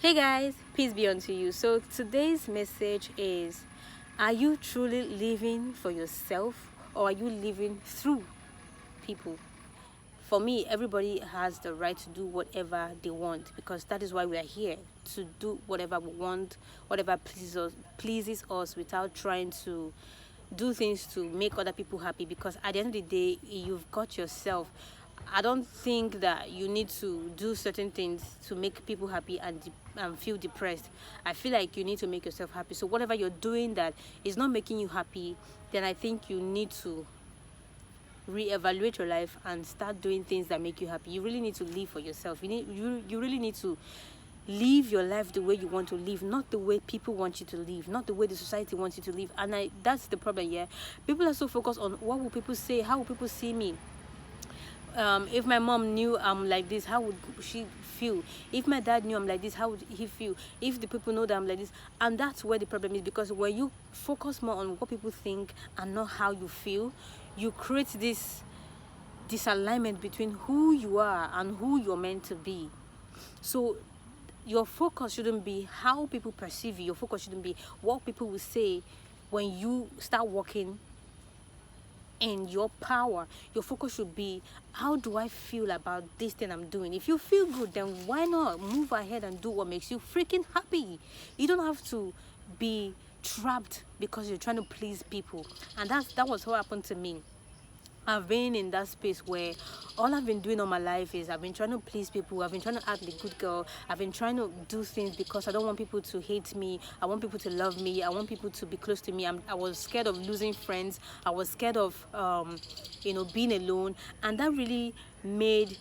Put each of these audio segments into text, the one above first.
Hey guys, peace be unto you. So today's message is, are you truly living for yourself or are you living through people? For me, everybody has the right to do whatever they want because that is why we are here, to do whatever we want, whatever pleases us without trying to do things to make other people happy, because at the end of the day, you've got yourself. I don't think that you need to do certain things to make people happy and feel depressed. I feel like you need to make yourself happy. So whatever you're doing that is not making you happy, then I think you need to reevaluate your life and start doing things that make you happy. You really need to live for yourself. You really need to live your life the way you want to live, not the way people want you to live, not the way the society wants you to live. And that's the problem here. People are so focused on what will people say, how will people see me. If my mom knew I'm like this, how would she feel? If my dad knew I'm like this, how would he feel? If the people know that I'm like this. And that's where the problem is, because when you focus more on what people think and not how you feel, you create this disalignment between who you are and who you're meant to be. So your focus shouldn't be how people perceive you. Your focus shouldn't be what people will say when you start walking in your power. Your focus should be, how do I feel about this thing I'm doing? If you feel good, then why not move ahead and do what makes you freaking happy? You don't have to be trapped because you're trying to please people. And that was what happened to me. I've been in that space where all I've been doing all my life is I've been trying to please people. I've been trying to act the good girl. I've been trying to do things because I don't want people to hate me. I want people to love me. I want people to be close to me. I was scared of losing friends. I was scared of, being alone. And that really made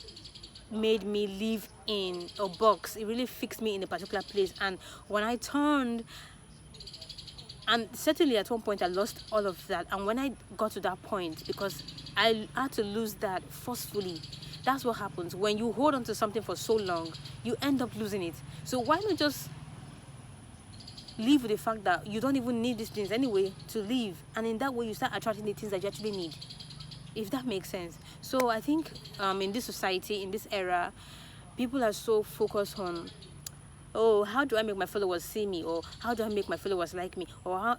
me live in a box. It really fixed me in a particular place. And when I turned, and certainly at one point I lost all of that. And when I got to that point, because I had to lose that forcefully, that's what happens when you hold on to something for so long, you end up losing it. So why not just live with the fact that you don't even need these things anyway to live, and in that way you start attracting the things that you actually need, if that makes sense. So I think in this society, in this era, people are so focused on, oh, how do I make my followers see me? Or how do I make my followers like me? Or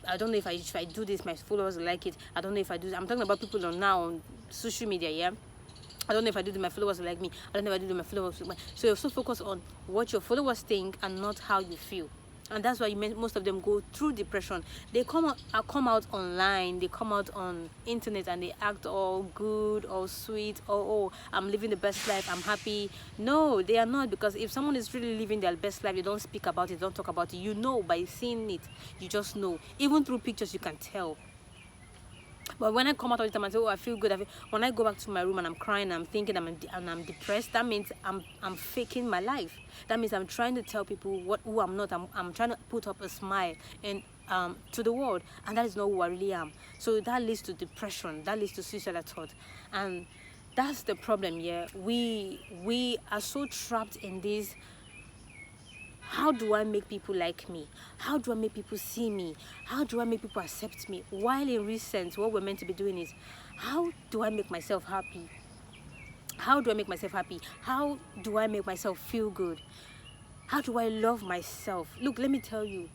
I don't know if I do this, my followers like it. I don't know if I do. I'm talking about people on social media, yeah? I don't know if I do this, my followers like me. I don't know if I do this, my followers like me. So you're so focused on what your followers think and not how you feel. And that's why most of them go through depression. They come out online, they come out on internet, and they act all good, all sweet, oh, I'm living the best life, I'm happy. No, they are not, because if someone is really living their best life, they don't speak about it, don't talk about it. You know, by seeing it, you just know. Even through pictures, you can tell. But when I come out all the time and say, oh, I feel good, when I go back to my room and I'm crying, I'm thinking I'm depressed, that means I'm faking my life. That means I'm trying to tell people who I'm not. I'm trying to put up a smile and to the world, and that is not who I really am. So that leads to depression, that leads to suicidal thought, and that's the problem. Yeah, we are so trapped in this. How do I make people like me? How do I make people see me? How do I make people accept me? While in recent, what we're meant to be doing is, how do I make myself happy? How do I make myself happy? How do I make myself feel good? How do I love myself? Look, let me tell you,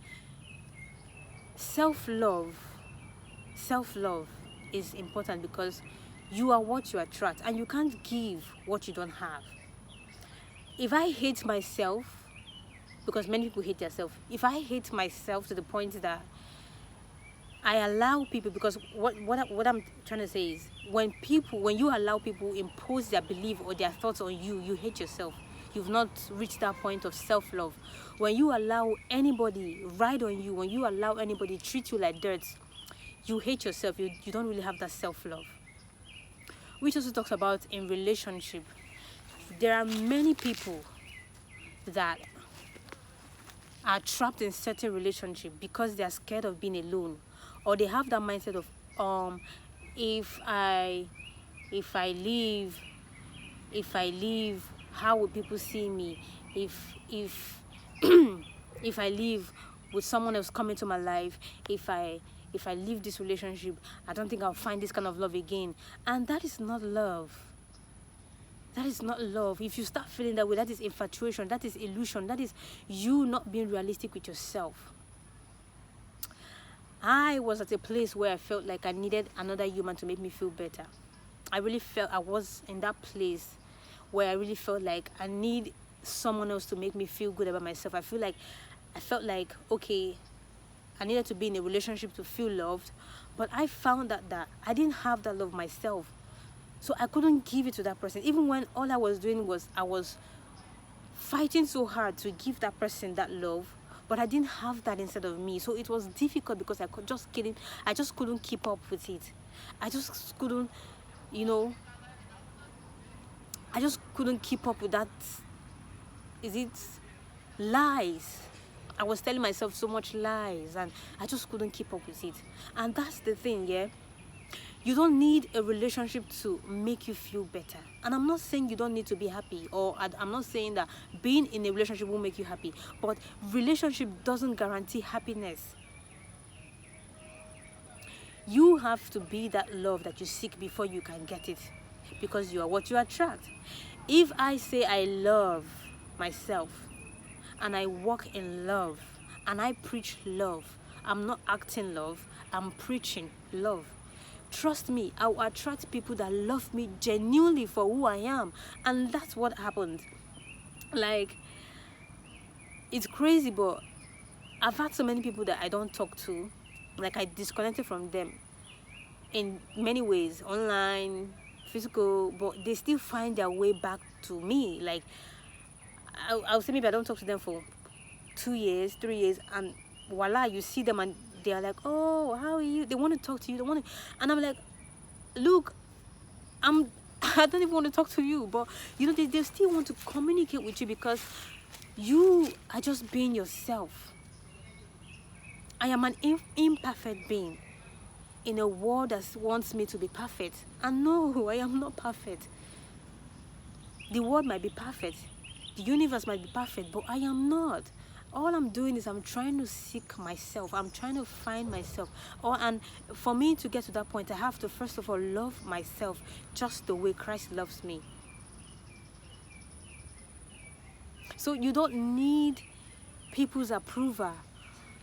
self-love is important, because you are what you attract, and you can't give what you don't have. If I hate myself, because many people hate themselves. If I hate myself to the point that I allow people, because what I'm trying to say is, when you allow people impose their belief or their thoughts on you, you hate yourself. You've not reached that point of self-love. When you allow anybody ride on you, when you allow anybody treat you like dirt, you hate yourself. You don't really have that self-love. Which also talks about in relationship. There are many people that are trapped in certain relationship because they are scared of being alone, or they have that mindset of if I leave, how will people see me? If if I leave, with someone else come into my life, if I leave this relationship, I don't think I'll find this kind of love again. And that is not love. That is not love. If you start feeling that way, that is infatuation, that is illusion, that is you not being realistic with yourself. I was at a place where I felt like I needed another human to make me feel better. I really felt I was in that place where I really felt like I need someone else to make me feel good about myself. I felt like, okay, I needed to be in a relationship to feel loved, but I found that I didn't have that love myself. So I couldn't give it to that person. Even when all I was doing was I was fighting so hard to give that person that love, but I didn't have that inside of me. So it was difficult because I just couldn't keep up with it. I just couldn't, I just couldn't keep up with that. Is it lies? I was telling myself so much lies, and I just couldn't keep up with it. And that's the thing, yeah. You don't need a relationship to make you feel better. And I'm not saying you don't need to be happy, or I'm not saying that being in a relationship will make you happy. But relationship doesn't guarantee happiness. You have to be that love that you seek before you can get it, because you are what you attract. If I say I love myself and I walk in love and I preach love, I'm not acting love, I'm preaching love. Trust me, I will attract people that love me genuinely for who I am. And that's what happened. Like, it's crazy, but I've had so many people that I don't talk to. Like, I disconnected from them in many ways, online, physical, but they still find their way back to me. Like, I'll say maybe I don't talk to them for 2 years, 3 years, and voila, you see them and they are like, oh, how are you? They want to talk to you. And I'm like, look, I don't even want to talk to you, but they still want to communicate with you because you are just being yourself. I am an imperfect being in a world that wants me to be perfect. And no, I am not perfect. The world might be perfect, the universe might be perfect, but I am not. All I'm doing is I'm trying to seek myself. I'm trying to find myself. And for me to get to that point, I have to first of all love myself just the way Christ loves me. So you don't need people's approval.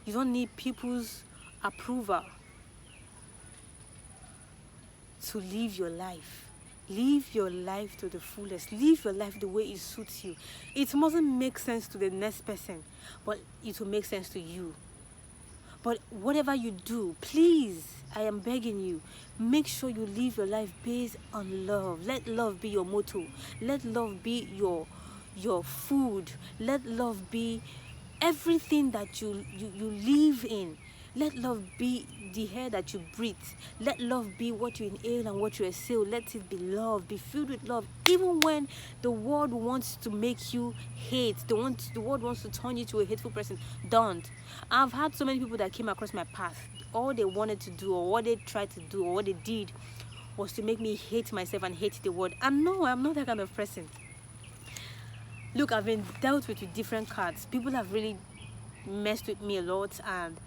You don't need people's approval to live your life. Live your life to the fullest. Live your life the way it suits you. It mustn't make sense to the next person, but it will make sense to you. But whatever you do, please, I am begging you, make sure you live your life based on love. Let love be your motto. Let love be your food. Let love be everything that you live in. Let love be the air that you breathe. Let love be what you inhale and what you exhale. Let it be love. Be filled with love. Even when the world wants to make you hate, the world wants to turn you to a hateful person, don't. I've had so many people that came across my path. All they wanted to do, or what they tried to do, or what they did, was to make me hate myself and hate the world. And no, I'm not that kind of person. Look, I've been dealt with different cards. People have really messed with me a lot, and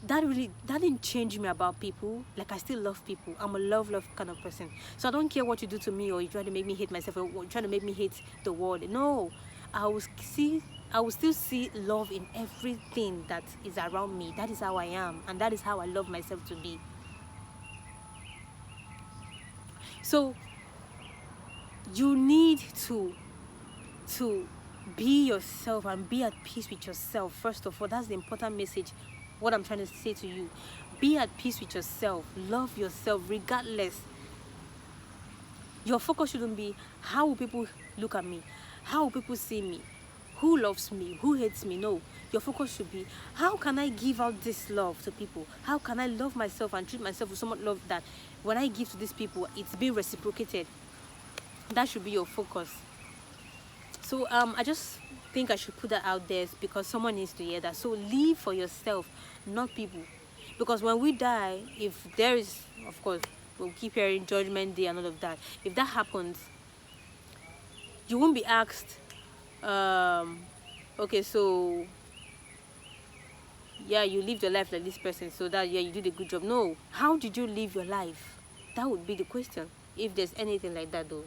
that didn't change me about people. Like, I still love people. I'm a love kind of person. So I don't care what you do to me, or you try to make me hate myself, or you try to make me hate the world. No, I will still see love in everything that is around me. That is how I am, and that is how I love myself to be. So you need to be yourself and be at peace with yourself. First of all, that's the important message. What I'm trying to say to you, be at peace with yourself. Love yourself regardless. Your focus shouldn't be, how will people look at me? How will people see me? Who loves me? Who hates me? No. Your focus should be, how can I give out this love to people? How can I love myself and treat myself with so much love that when I give to these people, it's being reciprocated? That should be your focus. So I just think I should put that out there because someone needs to hear that. So live for yourself, not people. Because when we die, if there is, of course, we'll keep hearing Judgment Day and all of that. If that happens, you won't be asked, okay, so yeah, you lived your life like this person, so that, yeah, you did a good job. No, how did you live your life? That would be the question, if there's anything like that, though.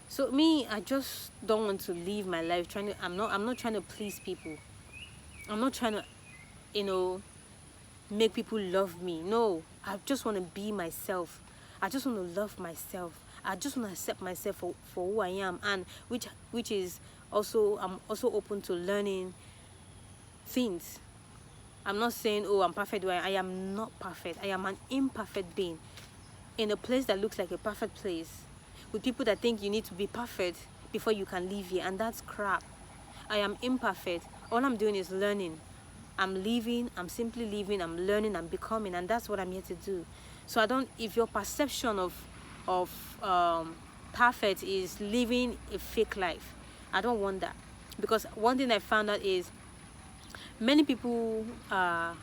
So me, I just don't want to live my life trying to. I'm not trying to please people. I'm not trying to, you know, make people love me. No, I just want to be myself. I just want to love myself. I just want to accept myself for who I am, and which is also, I'm also open to learning things. I'm not saying, oh, I'm perfect. I am not perfect. I am an imperfect being in a place that looks like a perfect place, with people that think you need to be perfect before you can live here, and that's crap. I am imperfect. All I'm doing is learning. I'm living, I'm simply living, I'm learning, I'm becoming, and that's what I'm here to do. So I don't, if your perception of perfect is living a fake life, I don't want that. Because one thing I found out is many people are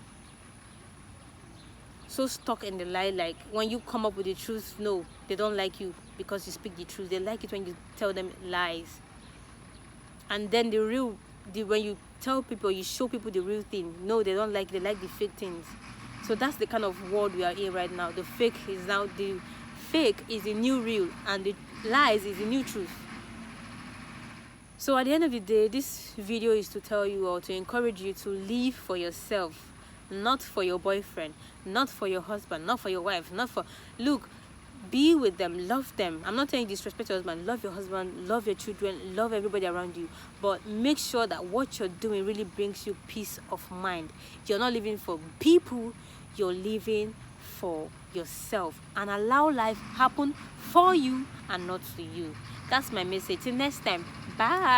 so stuck in the lie. Like when you come up with the truth, no, they don't like you because you speak the truth. They like it when you tell them lies. And then when you tell people, you show people the real thing, no, they don't like, they like the fake things. So that's the kind of world we are in right now. The fake is the new real, and the lies is the new truth. So at the end of the day, this video is to tell you, or to encourage you to live for yourself, not for your boyfriend, not for your husband, not for your wife, not for, look, be with them, love them. I'm not saying disrespect your husband. Love your husband, love your children, love everybody around you. But make sure that what you're doing really brings you peace of mind. You're not living for people, you're living for yourself. And allow life happen for you and not to you. That's my message. Till next time. Bye.